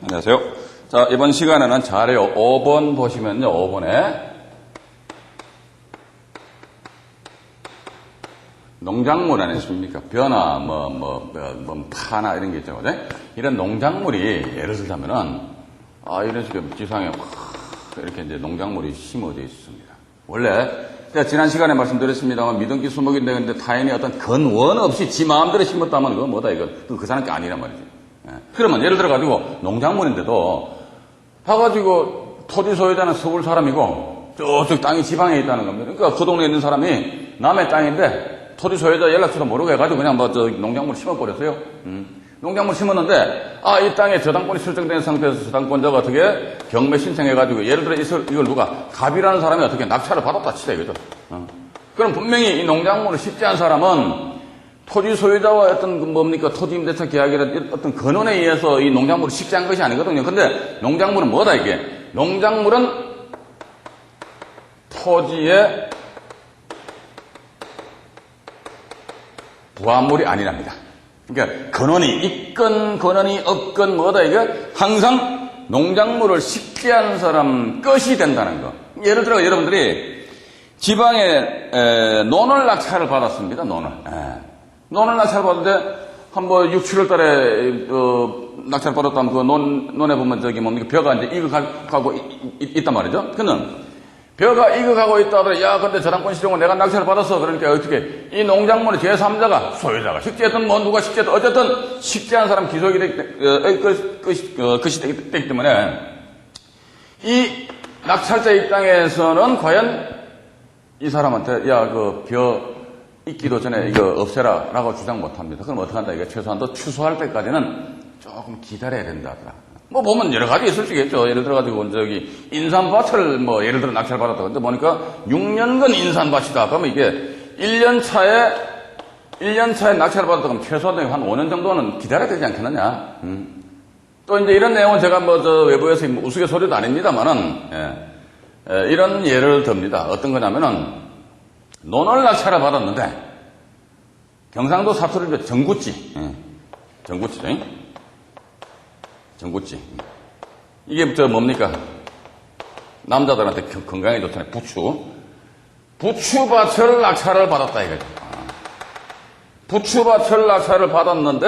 안녕하세요. 자, 이번 시간에는 자료 5번 보시면요. 5번에 농작물 아니겠습니까? 벼나, 파나 이런 게 있죠. 그죠? 이런 농작물이 예를 들자면은, 이런 식의 지상에 이렇게 이제 농작물이 심어져 있습니다. 원래, 제가 지난 시간에 말씀드렸습니다만, 미등기 수목인데, 근데 타인이 어떤 근원 없이 지 마음대로 심었다면, 그건 뭐다, 이거. 그 사람 게 아니란 말이지. 그러면 예를 들어가지고, 농작물인데도, 봐가지고, 토지 소유자는 서울 사람이고, 저쪽 땅이 지방에 있다는 겁니다. 그러니까 그 동네에 있는 사람이 남의 땅인데, 토지 소유자 연락처도 모르고 해가지고 그냥 농작물 심어버렸어요. 농작물 심었는데, 이 땅에 저당권이 설정된 상태에서 저당권자가 어떻게 경매 신청해가지고, 예를 들어 이걸 누가 갑이라는 사람이 어떻게 낙찰을 받았다 치자 이거죠. 그럼 분명히 이 농작물을 심지한 사람은 토지 소유자와 어떤 토지 임대차 계약이라든 어떤 근원에 의해서 이 농작물을 식재한 것이 아니거든요. 근데 농작물은 뭐다 이게? 농작물은 토지의 부합물이 아니랍니다. 그러니까 근원이 있건 근원이 없건 뭐다 이게? 항상 농작물을 식재한 사람 것이 된다는 거. 예를 들어 여러분들이 지방에 논을 낙찰을 받았습니다. 논을 낙찰을 받았는데 한 6, 7월 달에 낙찰을 받았다면 그 논에 보면 벼가 이제 익어가고 있단 말이죠. 그는 벼가 익어가고 있다 하더라. 근데 저당권 실용은 내가 낙찰을 받았어. 그러니까 어떻게 이 농작물의 제3자가 소유자가 식재했든 누가 식재했든 어쨌든 식재한 사람 기속이 것이 되기 때문에 이 낙찰자 입장에서는 과연 이 사람한테 벼 익기도 전에 이거 없애라 라고 주장 못합니다. 그럼 어떡한다? 이게 최소한도 추수할 때까지는 조금 기다려야 된다 하더라. 보면 여러 가지 있을 수 있겠죠. 예를 들어가지고 인삼밭을 예를 들어 낙찰 받았다. 근데 보니까 6년간 인삼밭이다. 그러면 이게 1년 차에 낙찰을 받았다. 그럼 최소한 한 5년 정도는 기다려야 되지 않겠느냐. 또 이제 이런 내용은 제가 외부에서 우스갯소리도 아닙니다만은, 이런 예를 듭니다. 어떤 거냐면은, 논을 낙찰을 받았는데, 경상도 사투리로 정구찌. 이게 뭡니까? 남자들한테 건강에 좋잖아요. 부추밭을 낙찰을 받았다 이거죠. 부추밭을 낙찰을 받았는데,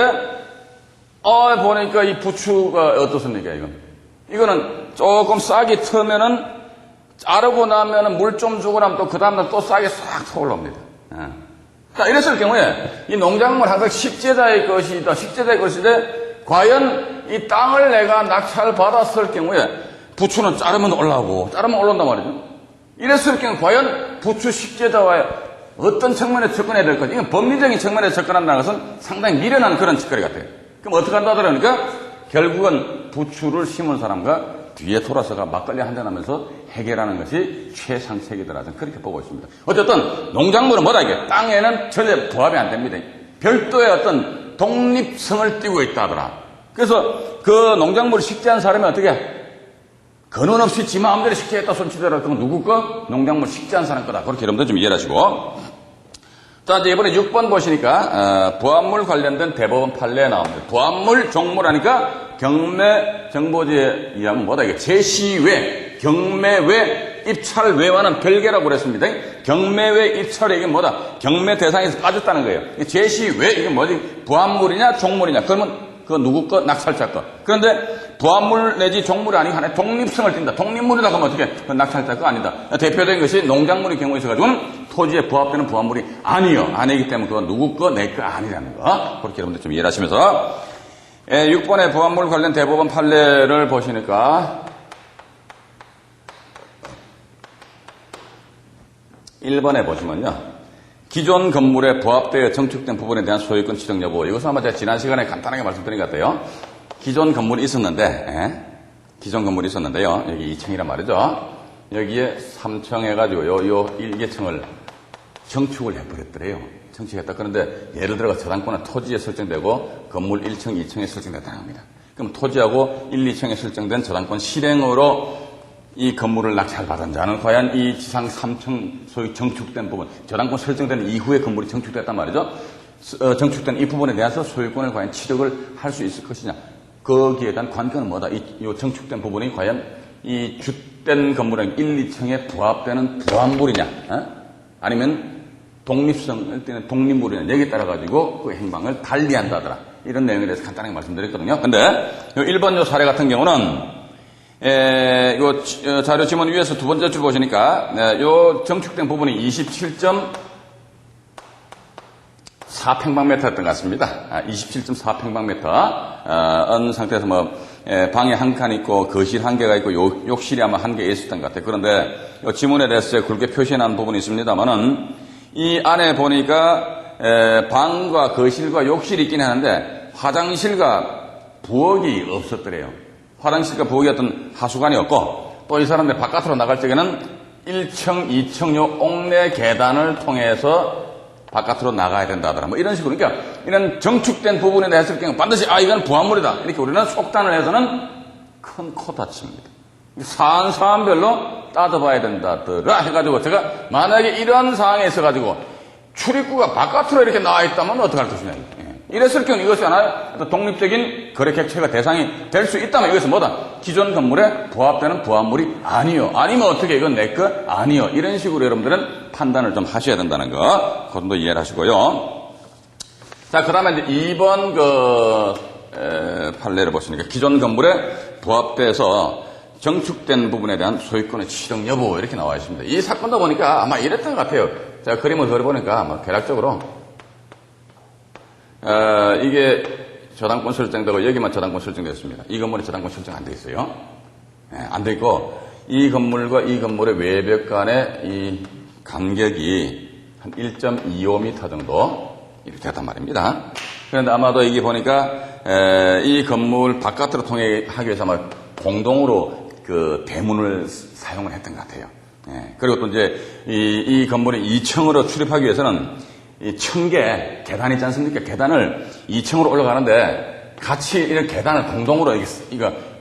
보니까 이 부추가 어떻습니까, 이거는 조금 싹이 트면은, 자르고 나면은 물 좀 주고 나면 또 그 다음날 또 싹이 싹 터올라옵니다. 자, 이랬을 경우에 이 농작물 항상 식재자의 것인데 과연 이 땅을 내가 낙찰 받았을 경우에 부추는 자르면 올라온단 말이죠. 이랬을 경우 과연 부추 식재자와의 어떤 측면에 접근해야 될 건지, 이건 법리적인 측면에 접근한다는 것은 상당히 미련한 그런 짓거리 같아요. 그럼 어떻게 한다 그러니까 결국은 부추를 심은 사람과 뒤에 돌아서가 막걸리 한잔하면서 해결하는 것이 최상책이더라. 저는 그렇게 보고 있습니다. 어쨌든 농작물은 뭐다 이게? 땅에는 전혀 부합이 안 됩니다. 별도의 어떤 독립성을 띠고 있다 하더라. 그래서 그 농작물을 식재한 사람이 어떻게 근원 없이 지 마음대로 식재했다 손치더라. 그건 누구 거? 농작물 식재한 사람 거다. 그렇게 여러분들 좀 이해하시고. 자, 이제 이번에 6번 보시니까 부합물 관련된 대법원 판례 나옵니다. 부합물 종물 하니까 경매 정보지에 의하면 뭐다 이게? 제시외, 경매외, 입찰외와는 별개라고 그랬습니다. 경매외, 입찰외 이게 뭐다? 경매 대상에서 빠졌다는 거예요. 제시외 이게 뭐지? 부합물이냐 종물이냐? 그러면 그거 누구 거? 낙찰자 거. 그런데 부합물 내지 종물이 아니고 하나의 독립성을 띈다. 독립물이다 그러면 어떻게? 그건 낙찰자 거 아니다. 대표적인 것이 농작물의 경우에 있어가지고는 토지에 부합되는 부합물이 아니기 때문에 그건 누구 거? 내 거 아니라는 거. 그렇게 여러분들 좀 이해를 하시면서 6번의 부합물 관련 대법원 판례를 보시니까 1번에 보시면요. 기존 건물에 부합되어 정축된 부분에 대한 소유권 취득 여부. 이것은 아마 제가 지난 시간에 간단하게 말씀드린 것 같아요. 기존 건물이 있었는데요. 여기 2층이란 말이죠. 여기에 3층 해가지고 요 1계층을 정축을 해버렸더래요. 정축했다. 그런데 예를 들어 저당권은 토지에 설정되고 건물 1층, 2층에 설정됐다는 겁니다. 그럼 토지하고 1, 2층에 설정된 저당권 실행으로 이 건물을 낙찰받은 자는 과연 이 지상 3층 소위 정축된 부분, 저당권 설정된 이후에 건물이 정축됐단 말이죠. 정축된 이 부분에 대해서 소유권을 과연 취득을 할 수 있을 것이냐. 거기에 대한 관건은 뭐다? 이 정축된 부분이 과연 이 주된 건물은 1, 2층에 부합되는 부합물이냐? 아니면 독립성을 띠는 독립물이냐? 여기에 따라 가지고 그 행방을 달리한다더라. 이런 내용에 대해서 간단하게 말씀드렸거든요. 근데 요 1번 요 사례 같은 경우는 요 자료 지문 위에서 두 번째 줄 보시니까 요 정축된 부분이 27.4평방미터였던 것 같습니다. 27.4평방미터 어느 상태에서 뭐 방에 한 칸 있고 거실 한 개가 있고 욕실이 아마 한 개 있었던 것 같아요. 그런데 요 지문에 대해서 제가 굵게 표시해놓은 부분이 있습니다만은 이 안에 보니까 방과 거실과 욕실이 있긴 하는데 화장실과 부엌이 없었더래요. 화장실과 부엌이 어떤 하수관이 없고 또 이 사람들 바깥으로 나갈 적에는 1층, 2층 요 옥내 계단을 통해서 바깥으로 나가야 된다더라. 뭐 이런 식으로. 그러니까 이런 정축된 부분에 대해서 했을 경우 반드시 이건 부합물이다. 이렇게 우리는 속단을 해서는 큰 코다칩니다. 사안별로 따져봐야 된다더라 해가지고 제가 만약에 이런 상황에 있어가지고 출입구가 바깥으로 이렇게 나와 있다면 어떡할 것이냐. 이랬을 경우 이것이 하나의 독립적인 거래 객체가 대상이 될 수 있다면 이것은 뭐다? 기존 건물에 부합되는 부합물이 아니요. 아니면 어떻게 이건 내 거 아니요. 이런 식으로 여러분들은 판단을 좀 하셔야 된다는 거. 그 정도 이해를 하시고요. 자, 그 다음에 이제 2번 판례를 보시니까 기존 건물에 부합돼서 정축된 부분에 대한 소유권의 취득 여부 이렇게 나와 있습니다. 이 사건도 보니까 아마 이랬던 것 같아요. 제가 그림을 그려보니까 아마 대략적으로 이게 저당권 설정되고 여기만 저당권 설정됐습니다. 이 건물에 저당권 설정 안 돼 있어요. 안 돼 있고 이 건물과 이 건물의 외벽 간의 이 간격이 한 1.25m 정도 이렇게 됐단 말입니다. 그런데 아마도 이게 보니까 이 건물 바깥으로 통행하기 위해서 아마 공동으로 그 대문을 사용을 했던 것 같아요. 그리고 또 이제 이 건물이 2층으로 출입하기 위해서는 이 층계 계단 있지 않습니까? 계단을 2층으로 올라가는데 같이 이런 계단을 공동으로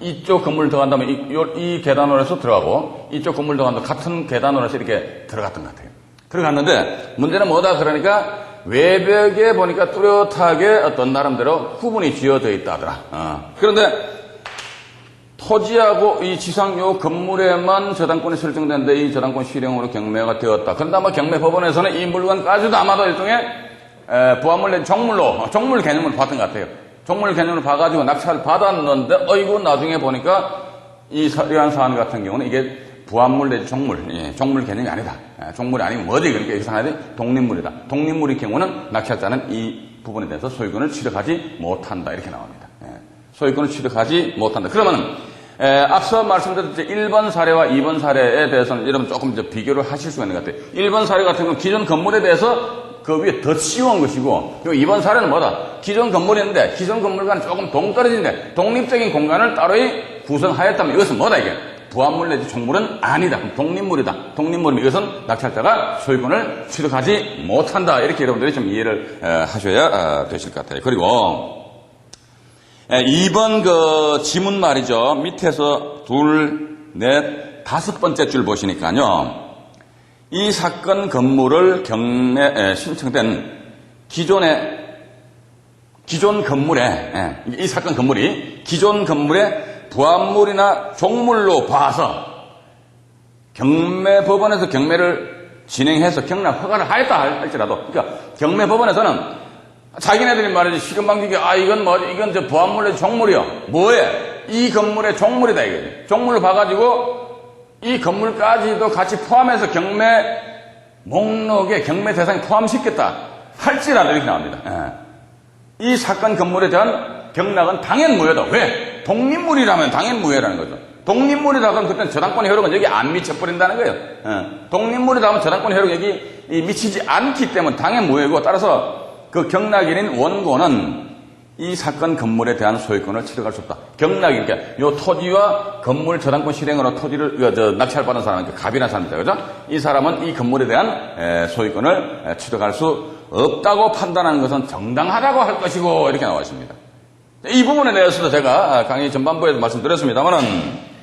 이쪽 건물 들어간다면 이 계단으로 해서 들어가고 이쪽 건물 들어간다면 같은 계단으로 해서 이렇게 들어갔던 것 같아요. 들어갔는데 문제는 뭐다? 그러니까 외벽에 보니까 뚜렷하게 어떤 나름대로 구분이 지어져 있다더라. 그런데 토지하고 이 지상 요 건물에만 저당권이 설정된데 이 저당권 실형으로 경매가 되었다. 그런데 아마 경매법원에서는 이 물건까지도 아마도 일종의 부합물 내 종물 개념을 봤던 것 같아요. 종물 개념을 봐가지고 낙찰을 받았는데 어이구 나중에 보니까 이러한 사안 같은 경우는 이게 부합물 내지 종물 개념이 아니다. 종물이 아니면 뭐지? 그러니까 이상하게 독립물이다. 독립물의 경우는 낙찰자는 이 부분에 대해서 소유권을 취득하지 못한다. 이렇게 나옵니다. 소유권을 취득하지 못한다. 그러면 앞서 말씀드렸듯이 1번 사례와 2번 사례에 대해서는 여러분 조금 이제 비교를 하실 수가 있는 것 같아요. 1번 사례 같은 경우는 기존 건물에 대해서 그 위에 더 씌운 것이고, 그리고 2번 사례는 뭐다? 기존 건물이 있는데 기존 건물과는 조금 동떨어진데 독립적인 공간을 따로이 구성하였다면 이것은 뭐다 이게? 부합물 내지 종물은 아니다. 독립물이다. 독립물이면 이것은 낙찰자가 소유권을 취득하지 못한다. 이렇게 여러분들이 좀 이해를 하셔야 되실 것 같아요. 그리고 2번 그 지문 말이죠. 밑에서 2, 4, 5번째 줄 보시니까요. 이 사건 건물을 경매 신청된 기존 건물에 이 사건 건물이 기존 건물에 부합물이나 종물로 봐서 경매법원에서 경매를 진행해서 경락 허가를 하였다 할지라도, 그러니까 경매법원에서는 자기네들이 말이지 시금방기게 이건 뭐지? 이건 저 부합물의 종물이요. 뭐에? 이 건물의 종물이다 이거지. 종물을 봐가지고 이 건물까지도 같이 포함해서 경매 목록에 경매 대상에 포함시켰다 할지라도 이렇게 나옵니다. 이 사건 건물에 대한 경락은 당연 무효다. 왜? 독립물이라면 당연 무효라는 거죠. 독립물이다 그러면 그때는 저당권 효력은 여기 안 미쳐버린다는 거예요. 독립물이다 하면 저당권 효력이 여기 미치지 않기 때문에 당연 무효이고, 따라서 그 경락인인 원고는 이 사건 건물에 대한 소유권을 취득할 수 없다. 경락이, 그러니까 요 토지와 건물 저당권 실행으로 토지를 낙찰받은 사람은 갑이라는 사람이다. 그죠? 이 사람은 이 건물에 대한 소유권을 취득할 수 없다고 판단하는 것은 정당하다고 할 것이고, 이렇게 나와 있습니다. 이 부분에 대해서도 제가 강의 전반부에도 말씀드렸습니다만은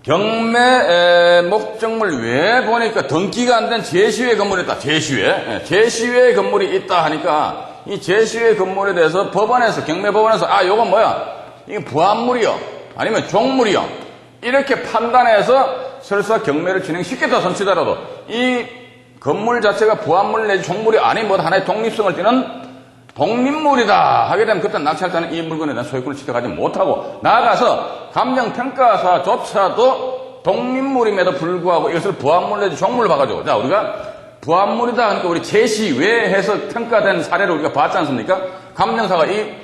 경매 목적물 외에 보니까 등기가 안 된 제시외 건물이 있다. 제시외 건물이 있다 하니까 이 제시외 건물에 대해서 법원에서 경매법원에서 요건 뭐야? 이게 부합물이요, 아니면 종물이요, 이렇게 판단해서 설사 경매를 진행시켰다 손치더라도 이 건물 자체가 부합물 내지 종물이 아닌 뭐 하나의 독립성을 띠는 독립물이다 하게 되면 그때 낙찰자는 이 물건에 대한 소유권을 지켜가지 못하고, 나아가서 감정평가사조차도 독립물임에도 불구하고 이것을 부합물 내지 종물로 봐가지고, 자, 우리가 부합물이다 하니까 우리 제시외해서 평가된 사례를 우리가 봤지 않습니까? 감정사가 이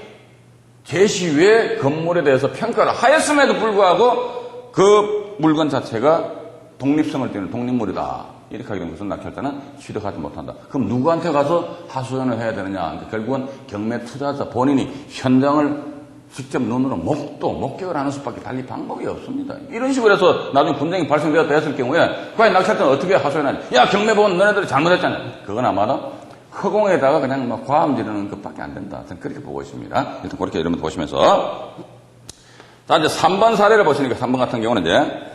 제시외 건물에 대해서 평가를 하였음에도 불구하고 그 물건 자체가 독립성을 띠는 독립물이다 이렇게 하게 되면 것은 낙찰자는 취득하지 못한다. 그럼 누구한테 가서 하소연을 해야 되느냐? 그러니까 결국은 경매 투자자 본인이 현장을 직접 눈으로 목격을 하는 수밖에 달리 방법이 없습니다. 이런 식으로 해서 나중에 분쟁이 발생되었다 했을 경우에 과연 낙찰자는 어떻게 하소연하냐? 야, 경매본 너네들이 잘못했잖아. 그건 아마도 허공에다가 그냥 막 과음 지르는 것밖에 안 된다. 저는 그렇게 보고 있습니다. 일단 그렇게 여러분 보시면서, 자, 이제 3번 사례를 보시니까 3번 같은 경우는 이제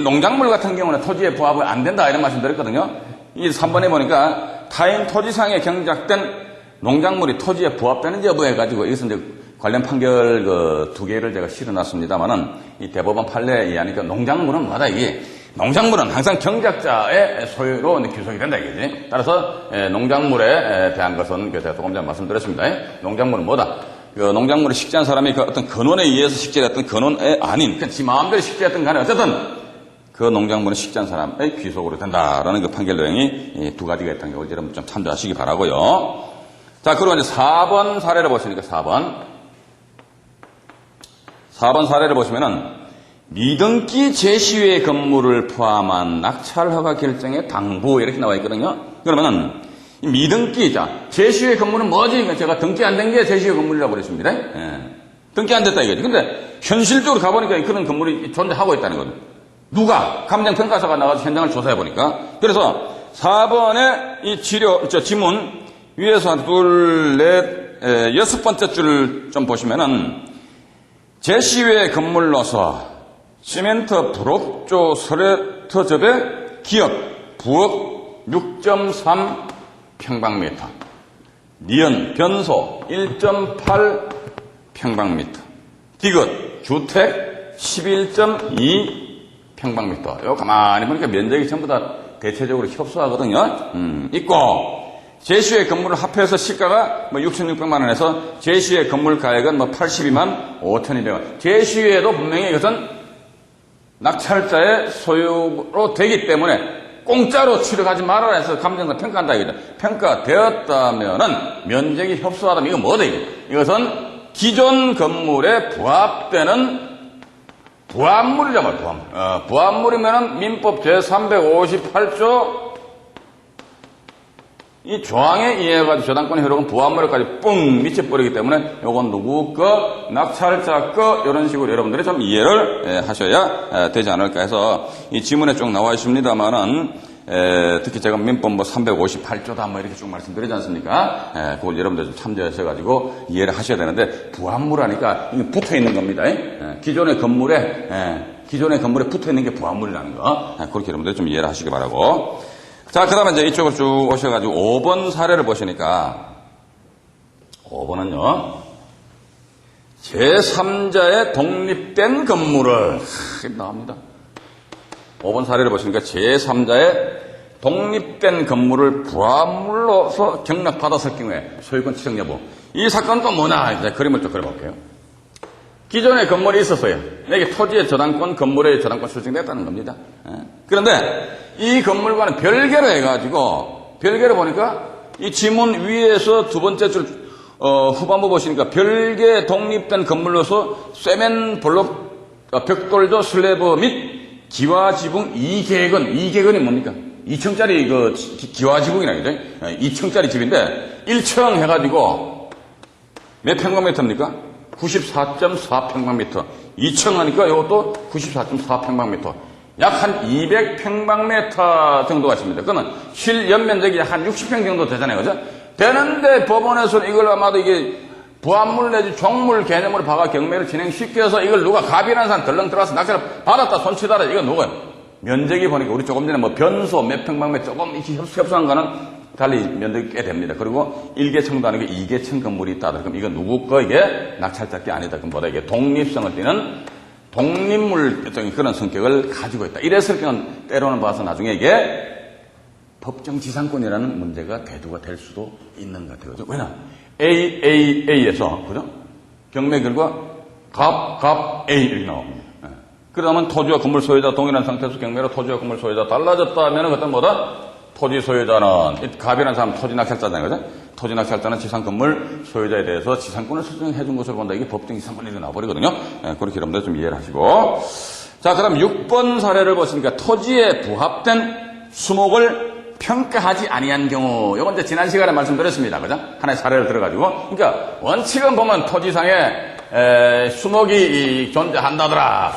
농작물 같은 경우는 토지에 부합이 안 된다 이런 말씀 드렸거든요. 이 3번에 보니까 타인 토지상에 경작된 농작물이 토지에 부합되는지 여부 해가지고 이것은 이제 관련 판결 그 2개를 제가 실어놨습니다만은 이 대법원 판례에 의하니까 농작물은 뭐다 이게, 농작물은 항상 경작자의 소유로 귀속이 된다 이거지. 따라서 농작물에 대한 것은 제가 조금 전에 말씀드렸습니다. 농작물은 뭐다? 그 농작물을 식재한 사람이 그 어떤 근원에 의해서 식재했던 근원에 아닌, 그냥 지 마음대로 식재했던 간에 어쨌든 그 농작물은 식재한 사람의 귀속으로 된다라는 그 판결 내용이 2가지가 있다는 걸 여러분 좀 참조하시기 바라고요. 자, 그리고 이제 4번 사례를 보시니까 4번 사례를 보시면은 미등기 제시외 건물을 포함한 낙찰 허가 결정의 당부 이렇게 나와 있거든요. 그러면은 이 미등기, 자, 제시외 건물은 뭐지? 제가 등기 안 된 게 제시외 건물이라고 그랬습니다. 등기 안 됐다 이거지. 근데 현실적으로 가보니까 그런 건물이 존재하고 있다는 거죠. 누가? 감정평가사가 나가서 현장을 조사해보니까. 그래서 4번에 이 지문 위에서 한 둘, 넷, 6번째 줄을 좀 보시면은 제시외 건물로서 시멘트 불옥조 설레터접의 기업 부엌 6.3 평방미터, 니은 변소 1.8 평방미터, 디귿 주택 11.2 평방미터. 이거 가만히 보니까 면적이 전부 다 대체적으로 협소하거든요. 있고, 제시외 건물을 합해서 시가가 6,600만 원에서 제시외 건물 가액은 82만 5,200원. 제시외에도 분명히 이것은 낙찰자의 소유로 되기 때문에 공짜로 취득하지 말아라 해서 감정사 평가한다 이거죠. 평가되었다면은 면적이 협소하다면 이건 뭐다 이게? 이것은 기존 건물에 부합되는 부합물이란 말이야, 부합물. 부합물이면은 민법 제358조 이 조항에 의해가지고 저당권의 효력은 부합물까지 뿡 미쳐버리기 때문에 요건 누구 거, 낙찰자 거, 이런 식으로 여러분들이 좀 이해를 하셔야 되지 않을까 해서 이 지문에 쭉 나와 있습니다만은 특히 제가 민법 358조다 이렇게 쭉 말씀드리지 않습니까? 그걸 여러분들 좀 참조하셔가지고 이해를 하셔야 되는데, 부합물하니까 이게 붙어 있는 겁니다. 기존의 건물에 붙어 있는 게 부합물이라는 거. 그렇게 여러분들 좀 이해를 하시기 바라고. 자, 그 다음에 이제 이쪽으로 쭉 오셔가지고 5번 사례를 보시니까, 5번은요, 제3자의 독립된 건물을, 나옵니다. 5번 사례를 보시니까 제3자의 독립된 건물을 부합물로서 경락받았을 경우에 소유권 취득 여부. 이 사건은 또 뭐냐? 이제 그림을 좀 그려볼게요. 기존에 건물이 있었어요. 이게 토지의 저당권, 건물의 저당권 설정됐다는 겁니다. 그런데 이 건물과는 별개로 해가지고, 별개로 보니까 이 지문 위에서 2번째 줄, 후반부 보시니까 별개 독립된 건물로서 쇠면 블록, 벽돌조 슬래브 및 기와지붕 2개근이 뭡니까? 2층짜리 그 기와지붕이라 그러죠? 2층짜리 집인데 1층 해가지고 몇 평방미터입니까? 94.4평방미터. 2층 하니까 이것도 94.4평방미터. 약 한 200평방미터 정도가 있습니다. 그러면 실연면적이 한 60평 정도 되잖아요. 그죠? 되는데 법원에서는 이걸 아마도 이게 부합물 내지 종물 개념으로 봐가 경매를 진행시켜서 이걸 누가 갑이라는 사람 덜렁 들어가서 낙찰을 받았다 손치다라. 이거 누구예요? 면적이 보니까 우리 조금 전에 변소 몇 평방미터 조금 이렇게 협소한 거는 달리 면적이 꽤 됩니다. 그리고 1계층도 아니고 2계층 건물이 있다. 그럼 이건 누구 거 이게 낙찰짝이 아니다. 그럼 뭐다 이게 독립성을 띠는 독립물적인 그런 성격을 가지고 있다. 이랬을 경우는 때로는 봐서 나중에 이게 법정 지상권이라는 문제가 대두가 될 수도 있는 것 같아요. 왜냐? AAA에서, 그죠? 경매 결과 갑 A 이렇게 나옵니다. 그러면 토지와 건물 소유자 동일한 상태에서 경매로 토지와 건물 소유자 달라졌다면 그것은 뭐다? 토지 소유자는 갑이라는 사람 토지 낙찰자잖아요. 그죠? 토지 낙찰자는 지상 건물 소유자에 대해서 지상권을 설정해 준 것으로 본다. 이게 법정 지상권이 나버리거든요. 그렇게 여러분들 좀 이해를 하시고. 자, 그럼 6번 사례를 보시니까 토지에 부합된 수목을 평가하지 아니한 경우, 이건 이제 지난 시간에 말씀드렸습니다. 그죠? 하나의 사례를 들어가지고. 그러니까 원칙은 보면 토지상에 수목이 존재한다더라.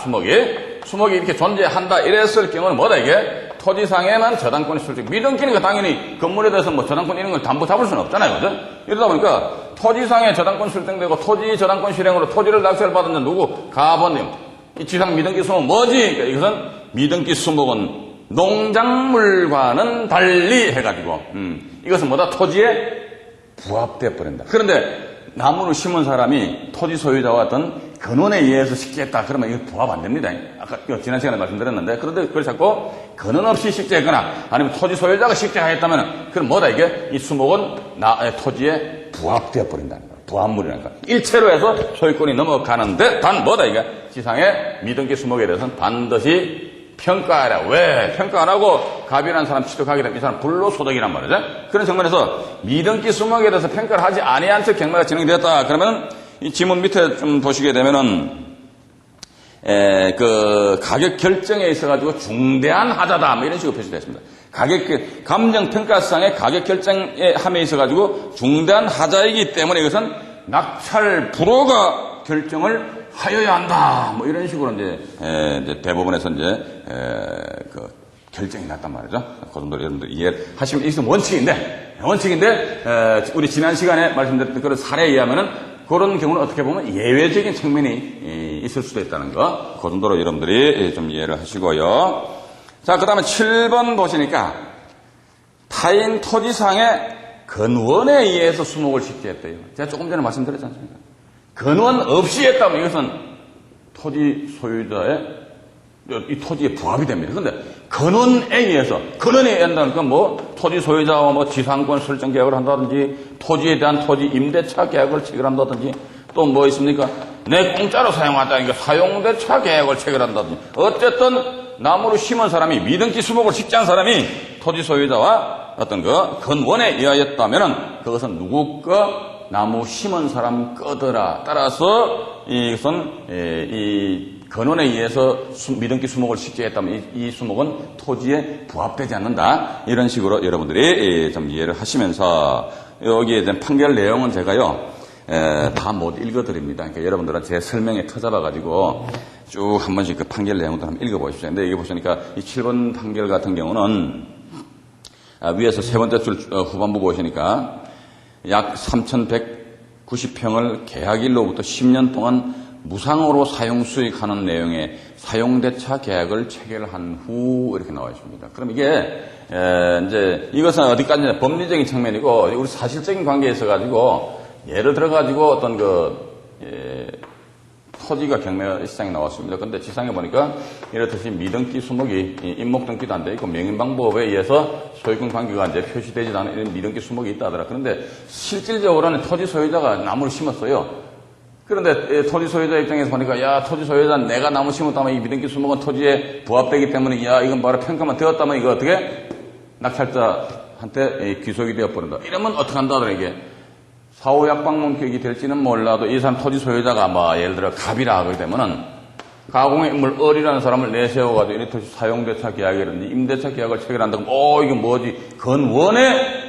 수목이 이렇게 존재한다. 이랬을 경우는 뭐다 이게? 토지상에만 저당권이 설정. 미등기는 당연히 건물에 대해서 뭐 저당권 이런 걸 담보 잡을 수는 없잖아요. 그죠? 이러다 보니까 토지상에 저당권 설정되고 토지 저당권 실행으로 토지를 낙찰 받은 누구? 가번님. 이 지상 미등기 수목 뭐지? 그러니까 이것은 미등기 수목은 농작물과는 달리 해가지고, 이것은 뭐다? 토지에 부합돼 버린다. 그런데 나무를 심은 사람이 토지 소유자와 어떤 근원에 의해서 식재했다. 그러면 이거 부합 안 됩니다. 아까 지난 시간에 말씀드렸는데, 그런데 그걸 자꾸 근원 없이 식재했거나 아니면 토지 소유자가 식재하였다면, 그럼 뭐다 이게? 이 수목은 토지에 부합되어 버린다는 거야. 부합물이라니까. 일체로 해서 소유권이 넘어가는데, 단 뭐다 이게? 지상의 미등기 수목에 대해서는 반드시 평가하라. 왜? 평가 안 하고 갑이라는 사람 취득하게 되면 이 사람 불로소득이란 말이죠. 그런 측면에서 미등기 수목에 대해서 평가를 하지 아니한 채 경매가 진행되었다. 그러면 이 지문 밑에 좀 보시게 되면은 그 가격 결정에 있어가지고 중대한 하자다. 뭐 이런 식으로 표시되어 있습니다. 감정평가상의 가격 결정에 함에 있어가지고 중대한 하자이기 때문에 이것은 낙찰 불허가 결정을 하여야 한다. 뭐 이런 식으로 이제 대법원에서 그 결정이 났단 말이죠. 그 정도로 여러분들 이해하시면 이것은 원칙인데 우리 지난 시간에 말씀드렸던 그런 사례에 의하면은 그런 경우는 어떻게 보면 예외적인 측면이 있을 수도 있다는 거. 그 정도로 여러분들이 좀 이해를 하시고요. 자, 그 다음에 7번 보시니까 타인 토지상의 근원에 의해서 수목을 식재했대요. 제가 조금 전에 말씀드렸지 않습니까? 근원 없이 했다면 이것은 토지 소유자의 이 토지에 부합이 됩니다. 그런데 근원에 의해서 한다는 건 뭐 토지 소유자와 뭐 지상권 설정 계약을 한다든지 토지에 대한 토지 임대차 계약을 체결한다든지 또 뭐 있습니까? 내 공짜로 사용한다니까 사용대차 계약을 체결한다든지 어쨌든 나무를 심은 사람이 미등기 수목을 식재한 사람이 토지 소유자와 어떤 그 근원에 의하였다면은 그것은 누구 거 나무 심은 사람 거더라. 따라서 이것은 이 근원에 의해서 미등기 수목을 식재했다면 이 수목은 토지에 부합되지 않는다. 이런 식으로 여러분들이 좀 이해를 하시면서 여기에 대한 판결 내용은 제가요 다 못 읽어드립니다. 그러니까 여러분들은 제 설명에 터잡아가지고 쭉 한 번씩 그 판결 내용도 한번 읽어보십시오. 근데 여기 보시니까 이 7번 판결 같은 경우는 위에서 세 번째 줄 후반부 보시니까 약 3,190평을 계약일로부터 10년 동안 무상으로 사용 수익하는 내용의 사용대차 계약을 체결한 후 이렇게 나와 있습니다. 그럼 이게 이제 이것은 어디까지나 법리적인 측면이고 우리 사실적인 관계에 있어 가지고 예를 들어 가지고 어떤 토지가 경매 시장에 나왔습니다. 근데 지상에 보니까 이렇듯이 미등기 수목이 임목등기도 안 돼 있고 명인방법에 의해서 소유권 관계가 이제 표시되지 않은 이런 미등기 수목이 있다 하더라. 그런데 실질적으로는 토지 소유자가 나무를 심었어요. 그런데 토지 소유자 입장에서 보니까 야 토지 소유자는 내가 나무 심었다면 이 미등기 수목은 토지에 부합되기 때문에 야 이건 바로 평가만 되었다면 이거 어떻게 낙찰자한테 귀속이 되어버린다. 이러면 어떻게 한다 하더라 이게. 사후약방문격이 될지는 몰라도 이 사람 토지 소유자가 뭐 예를 들어 갑이라 하게 되면은 가공의 인물 을이라는 사람을 내세워가지고 이 토지 사용대차 계약이라든지 임대차 계약을 체결한다고 이게 뭐지? 근원에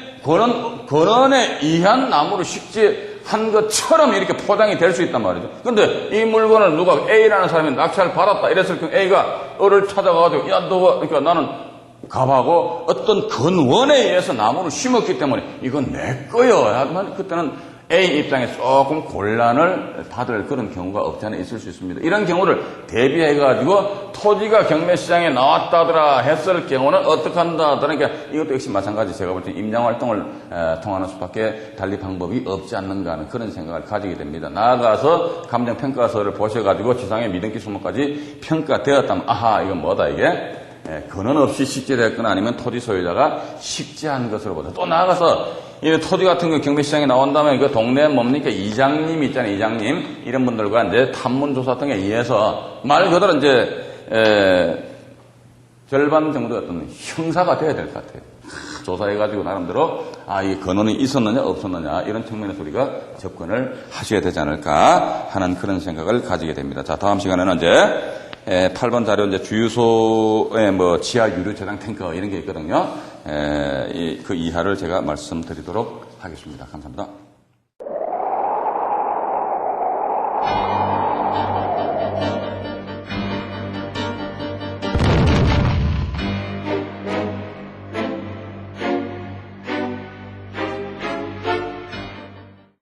의한 나무를 식재한 것처럼 이렇게 포장이 될 수 있단 말이죠. 근데 이 물건을 누가 A라는 사람이 낙찰을 받았다 이랬을 경우 A가 을을 찾아가가지고 야 너 그러니까 나는 갑하고 어떤 근원에 의해서 나무를 심었기 때문에 이건 내 거요. 하지만 그때는 A 입장에 조금 곤란을 받을 그런 경우가 없지 않아 있을 수 있습니다. 이런 경우를 대비해가지고 토지가 경매시장에 나왔다더라 했을 경우는 어떻게 한다 하더라. 그러니까 이것도 역시 마찬가지 제가 볼 때 임장활동을 통하는 수밖에 달리 방법이 없지 않는가 하는 그런 생각을 가지게 됩니다. 나아가서 감정평가서를 보셔가지고 지상의 미등기 수목까지 평가되었다면 아하 이건 뭐다 이게 근원 없이 식재됐거나 아니면 토지 소유자가 식재한 것으로 보다. 또 나아가서 이 토지 같은 거 경매시장에 나온다면 그 동네 뭡니까 이장님 있잖아요. 이장님 이런 분들과 이제 탐문조사 등에 의해서 말 그대로 이제 절반 정도의 어떤 형사가 돼야 될 것 같아요. 조사해가지고 나름대로 이 근원이 있었느냐 없었느냐 이런 측면에서 우리가 접근을 하셔야 되지 않을까 하는 그런 생각을 가지게 됩니다. 자 다음 시간에는 이제 8번 자료 이제 주유소에 뭐 지하 유류 저장 탱커 이런 게 있거든요. 그 이하를 제가 말씀드리도록 하겠습니다. 감사합니다.